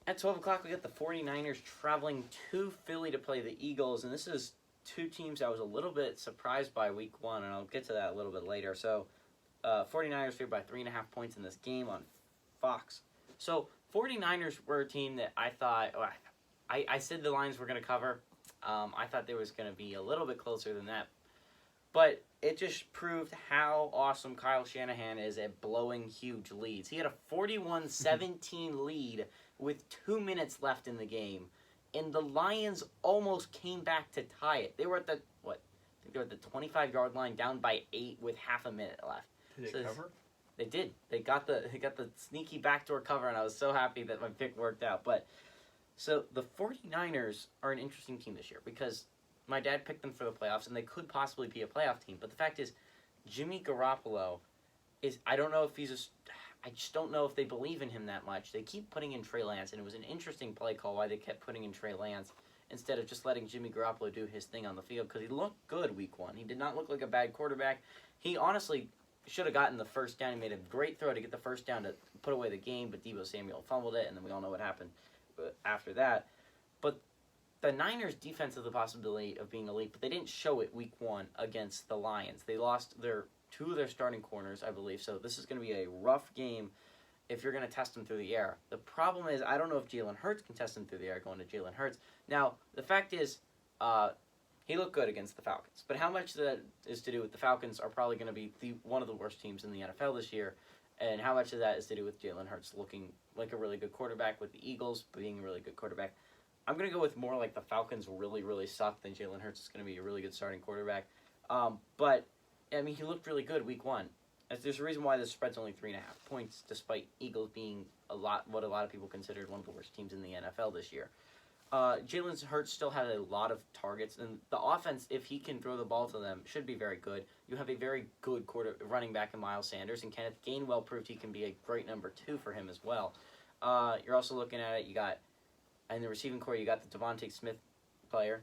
At 12 o'clock, we got the 49ers traveling to Philly to play the Eagles, and this is two teams I was a little bit surprised by week one, and I'll get to that a little bit later. So, 49ers favored by 3.5 points in this game on Fox. So, 49ers were a team that I thought, I said the Lions were going to cover. I thought there was going to be a little bit closer than that. But it just proved how awesome Kyle Shanahan is at blowing huge leads. He had a 41-17 lead with 2 minutes left in the game, and the Lions almost came back to tie it. They were at the, I think they were at the 25-yard line, down by 8 with half a minute left. Did they cover? They did. They got the sneaky backdoor cover, and I was so happy that my pick worked out. But so the 49ers are an interesting team this year because my dad picked them for the playoffs, and they could possibly be a playoff team. But the fact is, Jimmy Garoppolo is, I just don't know if they believe in him that much. They keep putting in Trey Lance, and it was an interesting play call why they kept putting in Trey Lance instead of just letting Jimmy Garoppolo do his thing on the field because he looked good week one. He did not look like a bad quarterback. He honestly should have gotten the first down. He made a great throw to get the first down to put away the game, but Deebo Samuel fumbled it, and then we all know what happened after that. But the Niners' defense has the possibility of being elite, but they didn't show it week one against the Lions. They lost two of their starting corners, I believe, so this is going to be a rough game if you're going to test them through the air. The problem is, I don't know if Jalen Hurts can test them through the air going to Jalen Hurts. Now, the fact is, he looked good against the Falcons, but how much of that is to do with the Falcons are probably going to be one of the worst teams in the NFL this year, and how much of that is to do with Jalen Hurts looking like a really good quarterback with the Eagles being a really good quarterback. I'm going to go with more like the Falcons really, really suck than Jalen Hurts is going to be a really good starting quarterback. But, I mean, he looked really good week one. There's a reason why the spread's only 3.5 points, despite Eagles being what a lot of people considered one of the worst teams in the NFL this year. Jalen Hurts still had a lot of targets, and the offense, if he can throw the ball to them, should be very good. You have a very good running back in Miles Sanders, and Kenneth Gainwell proved he can be a great number 2 for him as well. You're also looking at it, in the receiving core, you got the Devontae Smith player,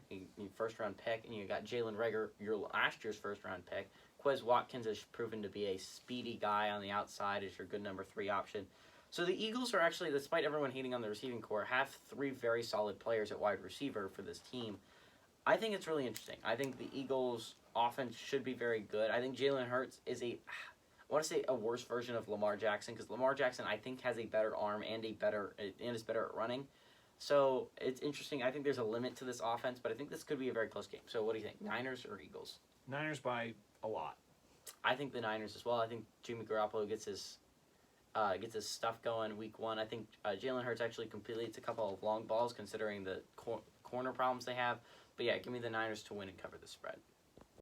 first-round pick, and you got Jalen Reagor, your last year's first-round pick. Quez Watkins has proven to be a speedy guy on the outside as your good number 3 option. So the Eagles are actually, despite everyone hating on the receiving core, have 3 very solid players at wide receiver for this team. I think it's really interesting. I think the Eagles' offense should be very good. I think Jalen Hurts is I want to say a worse version of Lamar Jackson, because Lamar Jackson, I think, has a better arm and is better at running. So it's interesting. I think there's a limit to this offense, but I think this could be a very close game. So what do you think, Niners or Eagles? Niners by a lot. I think the Niners as well. I think Jimmy Garoppolo gets his stuff going week one. I think Jalen Hurts actually completes a couple of long balls considering the corner problems they have. But yeah, give me the Niners to win and cover the spread.